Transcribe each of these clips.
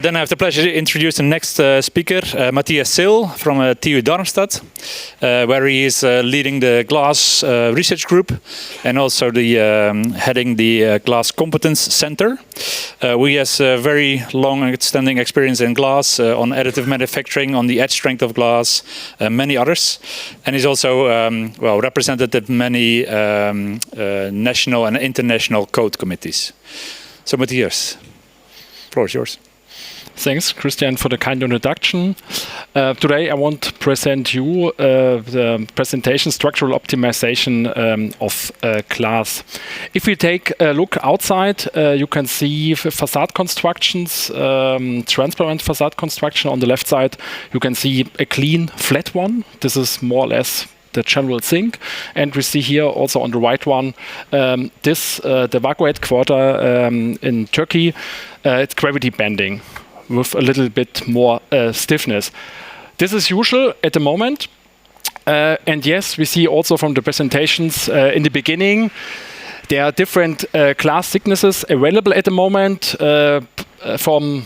Then I have the pleasure to introduce the next speaker, Matthias Seel from TU Darmstadt, where he is leading the glass research group and also the heading the Glass Competence Center. He has very long and extending experience in glass, on additive manufacturing, on the edge strength of glass, many others. And he's also represented at many national and international code committees. So Matthias, the floor is yours. Thanks, Christian, for the kind introduction. Today I want to present you the presentation structural optimization of glass. If we take a look outside, you can see facade constructions, transparent facade construction. On the left side, you can see a clean, flat one. This is more or less the general thing. And we see here also on the right one, the deviate quarter in Turkey, it's gravity bending with a little bit more stiffness. This is usual at the moment. And yes, we see also from the presentations in the beginning, there are different glass thicknesses available at the moment from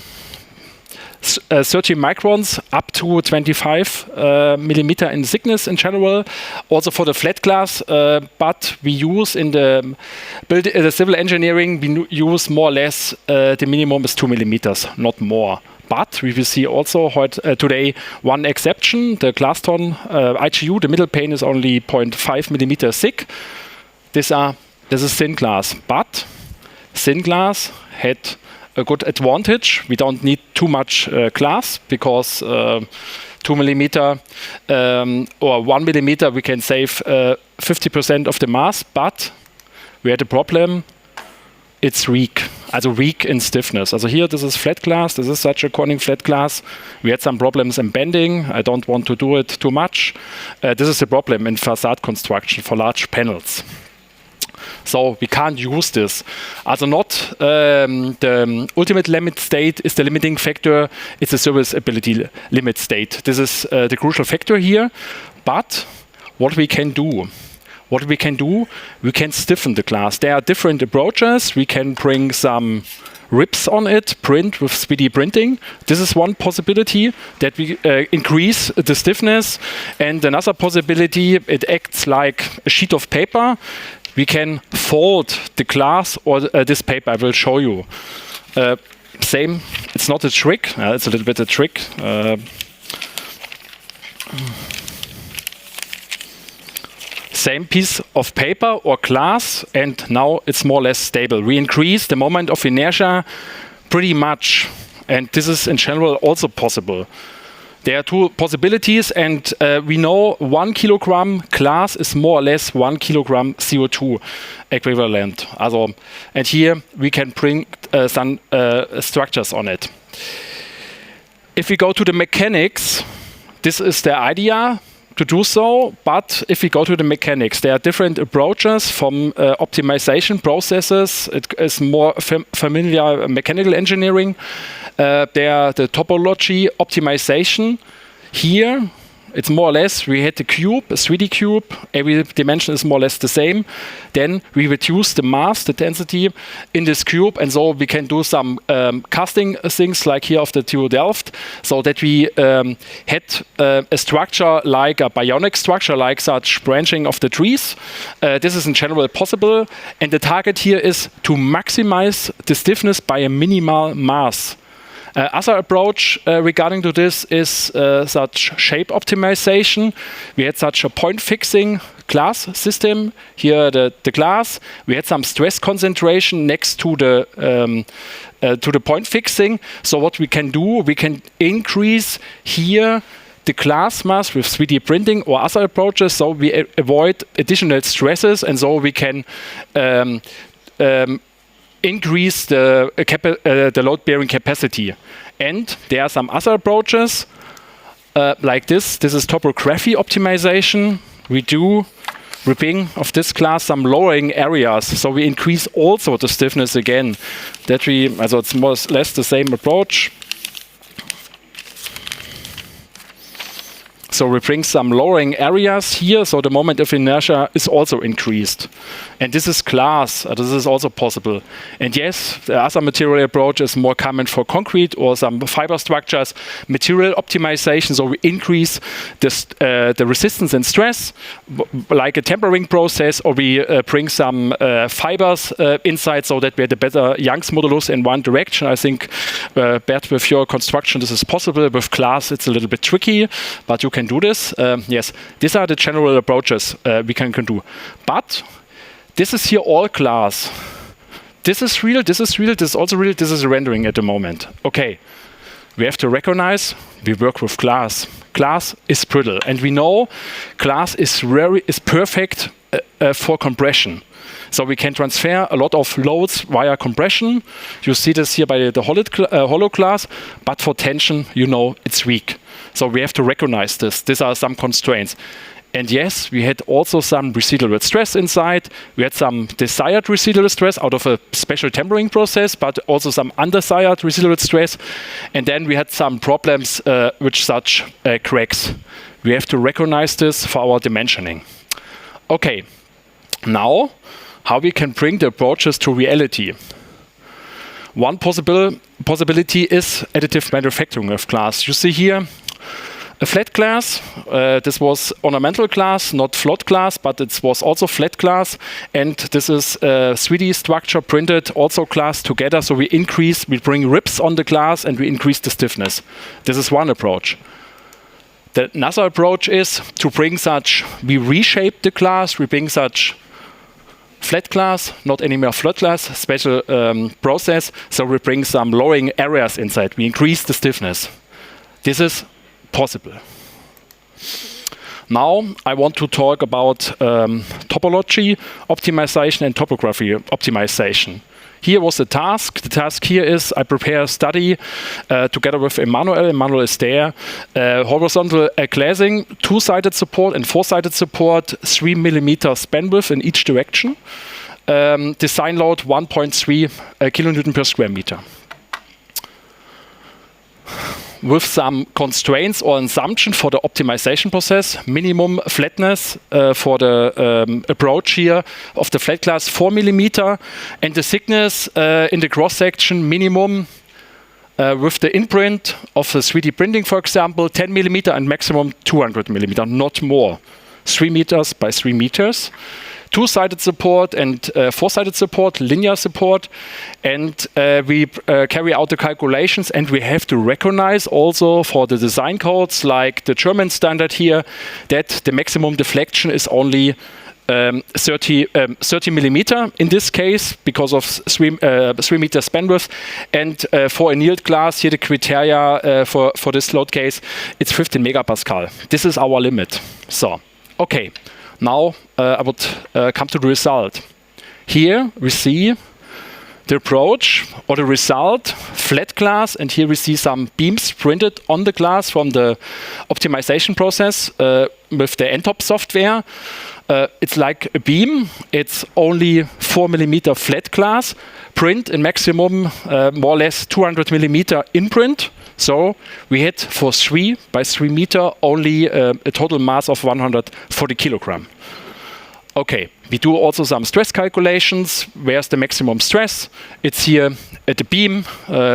30 microns up to 25 millimeter in thickness in general, also for the flat glass. But we use in the civil engineering, we use more or less the minimum is 2 millimeters, not more. But we will see also today one exception, the glass ton IGU, the middle pane is only 0.5 millimeter thick. This is thin glass, but thin glass had a good advantage. We don't need too much glass because 2 millimeter or 1 millimeter we can save 50% of the mass, but we had a problem. It's weak, also weak in stiffness. Also here, this is flat glass. This is such a Corning flat glass. We had some problems in bending. I don't want to do it too much. This is the problem in facade construction for large panels. So we can't use this. Also not the ultimate limit state is the limiting factor. It's the serviceability limit state. This is the crucial factor here. But what we can do? We can stiffen the glass. There are different approaches. We can bring some ribs on it, print with 3D printing. This is one possibility that we increase the stiffness. And another possibility, it acts like a sheet of paper. We can fold the glass or this paper. I will show you. Same, it's not a trick. It's a little bit a trick. Same piece of paper or glass, and now it's more or less stable. We increase the moment of inertia pretty much, and this is in general also possible. There are two possibilities, and we know 1 kilogram glass is more or less 1 kilogram CO2 equivalent. And here we can bring some structures on it. If we go to the mechanics, this is the idea to do so, but if we go to the mechanics, there are different approaches from optimization processes. It is more familiar mechanical engineering. There are the topology optimization. Here, it's more or less, we had the cube, a 3D cube, every dimension is more or less the same. Then we reduce the mass, the density in this cube, and so we can do some casting things like here of the TU Delft, so that we had a structure like a bionic structure, like such branching of the trees. This is in general possible, and the target here is to maximize the stiffness by a minimal mass. Other approach regarding to this is such shape optimization. We had such a point fixing glass system. Here the glass. We had some stress concentration next to the point fixing. So what we can do, we can increase here the glass mass with 3D printing or other approaches. So we avoid additional stresses, and so we can increase the load-bearing capacity. And there are some other approaches like this. This is topography optimization. We do ripping of this glass, some lowering areas. So we increase also the stiffness again. So it's more or less the same approach. So we bring some lowering areas here, so the moment of inertia is also increased. And this is glass, this is also possible. And yes, the other material approach is more common for concrete or some fiber structures. Material optimization, so we increase the resistance and stress, like a tempering process, or we bring some fibers inside so that we had a better Young's modulus in one direction. I think, Bert, with your construction, this is possible. With glass, it's a little bit tricky, but you can do this. Yes, these are the general approaches we can do. But this is here all glass. This is real, this is real, this is also real, this is a rendering at the moment. Okay, we have to recognize we work with glass. Glass is brittle, and we know glass is perfect for compression. So we can transfer a lot of loads via compression. You see this here by the hollow glass, but for tension, you know it's weak. So we have to recognize this. These are some constraints. And yes, we had also some residual stress inside. We had some desired residual stress out of a special tempering process, but also some undesired residual stress. And then we had some problems with such cracks. We have to recognize this for our dimensioning. Okay, now how we can bring the approaches to reality. One possibility is additive manufacturing of glass. You see here a flat glass. This was ornamental glass, not float glass, but it was also flat glass. And this is 3D structure printed, also glass together. So we bring ribs on the glass and we increase the stiffness. This is one approach. The another approach is to bring we reshape the glass, we bring such flat glass, not anymore flat glass, special process. So we bring some lowering areas inside. We increase the stiffness. This is possible. Now I want to talk about topology optimization and topography optimization. Here was the task. The task here is I prepare a study together with Emmanuel. Emmanuel is there. Horizontal glazing, two-sided support and four-sided support, 3 mm span width in each direction. Design load 1.3 kilonewton per square meter. With some constraints or assumption for the optimization process, minimum flatness for the approach here of the flat glass 4 mm, and the thickness in the cross section minimum with the imprint of the 3D printing, for example, 10 mm and maximum 200 mm, not more. 3 meters by 3 meters. Two-sided support and four-sided support, linear support, and we carry out the calculations, and we have to recognize also for the design codes, like the German standard here, that the maximum deflection is only 30 millimeter in this case because of 3 meter span width, and for annealed glass here the criteria for this load case, it's 15 megapascal. This is our limit. So okay. Now I would come to the result. Here we see the approach or the result, flat glass, and here we see some beams printed on the glass from the optimization process with the NTOP software. It's like a beam. It's only 4 mm flat glass, print in maximum more or less 200 mm imprint. So we had for 3 by 3 meter only a total mass of 140 kilogram. Okay, we do also some stress calculations. Where's the maximum stress? It's here at the beam.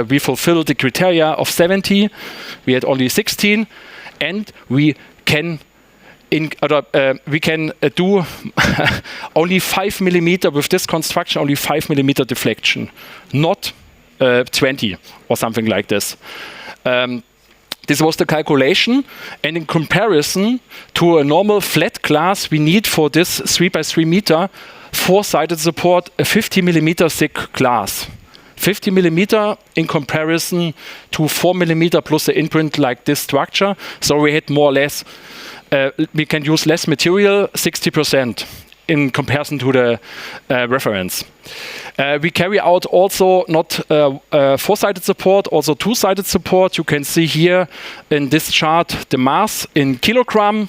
We fulfill the criteria of 70. We had only 16, and we can do only 5 mm with this construction, only 5 mm deflection, not 20 or something like this. This was the calculation, and in comparison to a normal flat glass, we need for this 3 by 3 meter four-sided support a 50 mm thick glass. 50 mm in comparison to 4 mm plus the imprint like this structure. So we had more or less, we can use less material, 60% in comparison to the reference. We carry out also not four-sided support, also two-sided support. You can see here in this chart the mass in kilogram.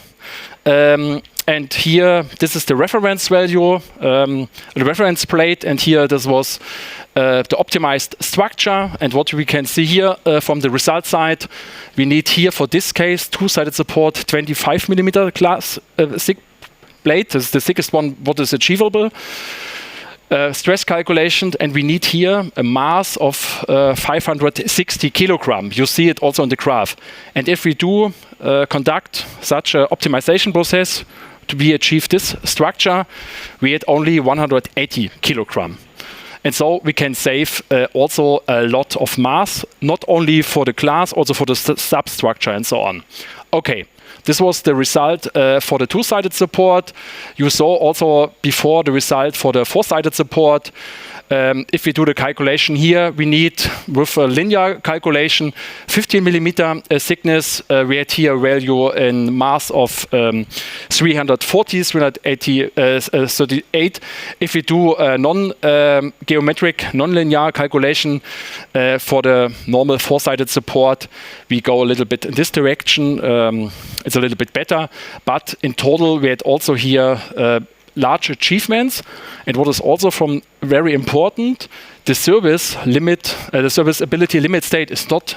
and here this is the reference value, the reference plate, and here this was the optimized structure. And what we can see here from the result side, we need here for this case two-sided support 25 millimeter glass thick plate. This is the thickest one what is achievable. Stress calculation, and we need here a mass of 560 kilogram. You see it also on the graph. And if we do conduct such an optimization process to be achieve this structure, we had only 180 kilogram. And so we can save also a lot of mass, not only for the glass, also for the substructure and so on. Okay. This was the result for the two-sided support. You saw also before the result for the four-sided support. If we do the calculation here, we need, with a linear calculation, 15 millimeter thickness. We had here a value in mass of 340, 338. If we do a non-geometric, non-linear calculation for the normal four-sided support, we go a little bit in this direction. It's a little bit better, but in total, we had also here large achievements. And what is also very important, the serviceability limit state is not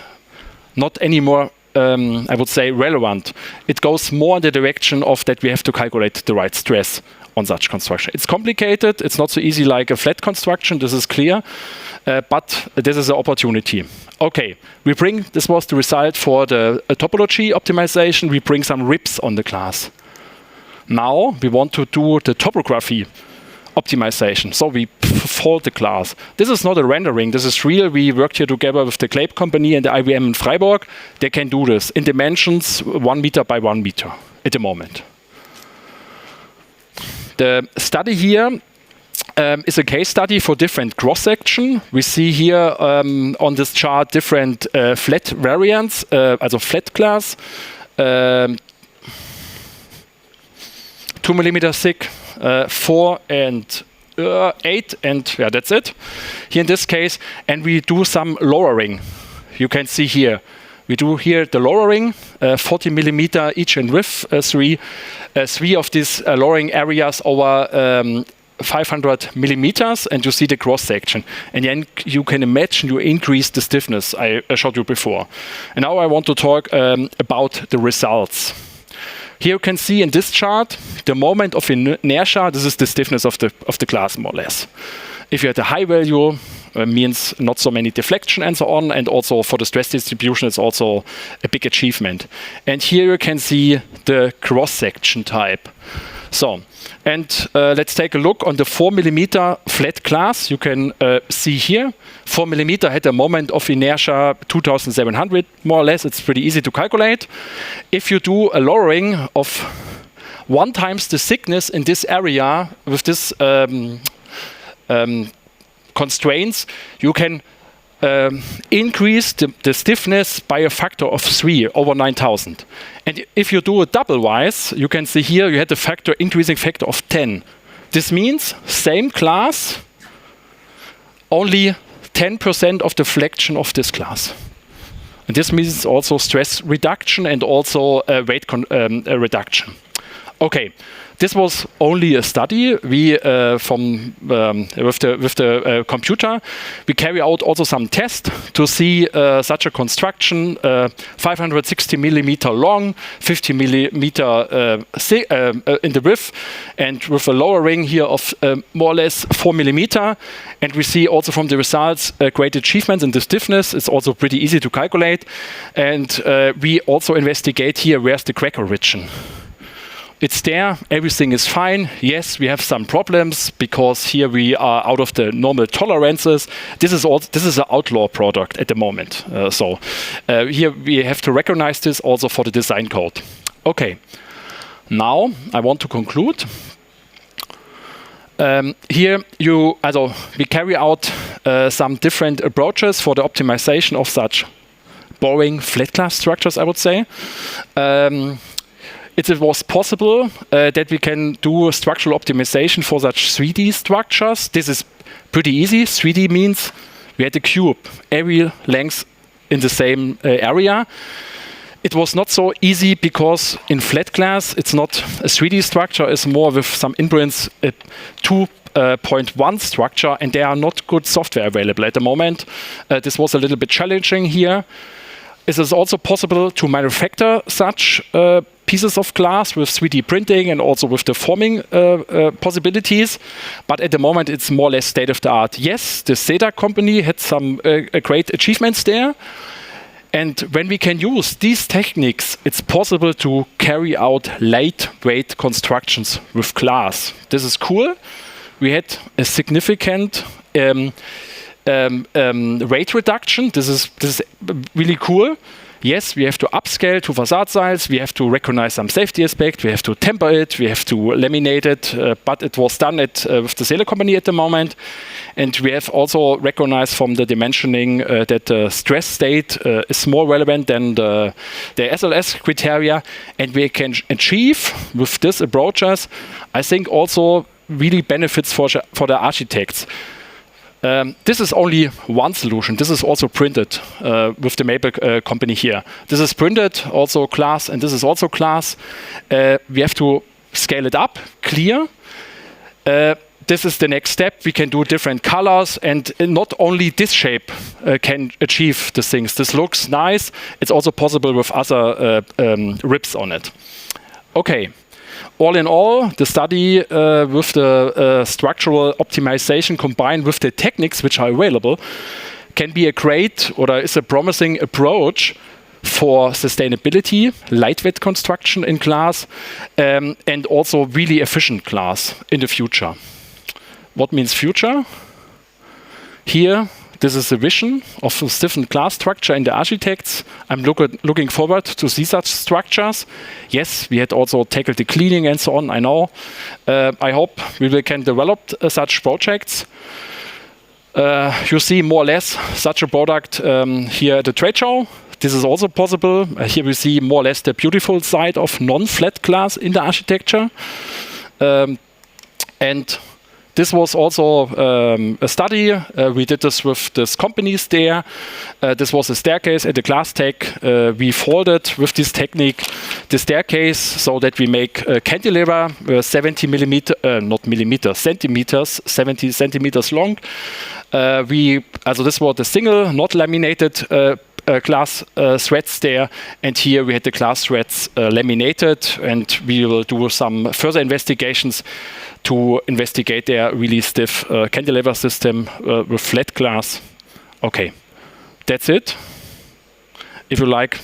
anymore, I would say, relevant. It goes more in the direction of that we have to calculate the right stress on such construction. It's complicated. It's not so easy like a flat construction. This is clear, but this is an opportunity. Okay, this was the result for the topology optimization. We bring some ribs on the glass. Now we want to do the topography optimization. So we fold the glass. This is not a rendering. This is real. We worked here together with the Clape company and the IBM in Freiburg. They can do this in dimensions 1 meter by 1 meter at the moment. The study here is a case study for different cross-section. We see here on this chart different flat variants, also flat glass. 2 millimeter thick, 4 and 8, and yeah, that's it. Here in this case, and we do some lowering. You can see here, we do here the lowering, 40 millimeter each in width, three of these lowering areas over 500 millimeters, and you see the cross section. And then you can imagine you increase the stiffness I showed you before. And now I want to talk about the results. Here you can see in this chart the moment of inertia. This is the stiffness of the glass, more or less. If you had a high value, means not so many deflection and so on, and also for the stress distribution, it's also a big achievement. And here you can see the cross-section type. So, and let's take a look on the 4 millimeter flat glass. You can see here, 4 millimeter had a moment of inertia 2,700, more or less. It's pretty easy to calculate. If you do a lowering of 1 times the thickness in this area with this constraints, you can increase the stiffness by a factor of 3 over 9,000. And if you do it double-wise, you can see here you had a increasing factor of 10. This means same glass, only 10% of the deflection of this glass. And this means also stress reduction and also weight reduction. Okay. This was only a study. We with the computer, we carry out also some tests to see such a construction, 560 millimeter long, 50 millimeter in the width, and with a lowering here of more or less 4 millimeter. And we see also from the results great achievements in the stiffness. It's also pretty easy to calculate. And we also investigate here where's the crack origin. It's there, everything is fine. Yes, we have some problems because here we are out of the normal tolerances. This is an outlaw product at the moment. So here we have to recognize this also for the design code. Okay, now I want to conclude. Here we carry out some different approaches for the optimization of such boring flat glass structures, I would say. It was possible that we can do structural optimization for such 3D structures. This is pretty easy. 3D means we had a cube, every length in the same area. it was not so easy because in flat glass, it's not a 3D structure, it's more with some imprints, 2.1 structure, and there are not good software available at the moment. This was a little bit challenging here. It is also possible to manufacture such pieces of glass with 3D printing and also with the forming possibilities. But at the moment, it's more or less state of the art. Yes, the SEDA company had some great achievements there. And when we can use these techniques, it's possible to carry out lightweight constructions with glass. This is cool. We had a significant weight reduction. This is really cool. Yes, we have to upscale to facade size. We have to recognize some safety aspect. We have to temper it. We have to laminate it. But it was done with the Seel company at the moment. And we have also recognized from the dimensioning that the stress state is more relevant than the SLS criteria. And we can achieve with these approaches, I think, also really benefits for the architects. This is only one solution. This is also printed with the Maple company here. This is printed, also glass, and this is also glass. We have to scale it up, clear. This is the next step. We can do different colors, and not only this shape can achieve the things. This looks nice. It's also possible with other ribs on it. Okay. All in all, the study with the structural optimization combined with the techniques which are available can be a great or is a promising approach for sustainability, lightweight construction in glass, and also really efficient glass in the future. What means future? Here, this is a vision of a stiffened glass structure in the architects. I'm looking forward to see such structures. Yes, we had also tackled the cleaning and so on, I know. I hope we can develop such projects. You see more or less such a product here at the trade show. This is also possible. Here we see more or less the beautiful side of non-flat glass in the architecture. And this was also a study. We did this with these companies there. This was a staircase at the glass tech. We folded with this technique the staircase so that we make a cantilever 70 millimeter, not millimeters, centimeters, 70 centimeters long. This was the single, not laminated glass threads there, and here we had the glass threads laminated, and we will do some further investigations to investigate their really stiff cantilever system with flat glass. Okay, that's it. If you like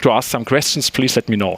to ask some questions, please let me know.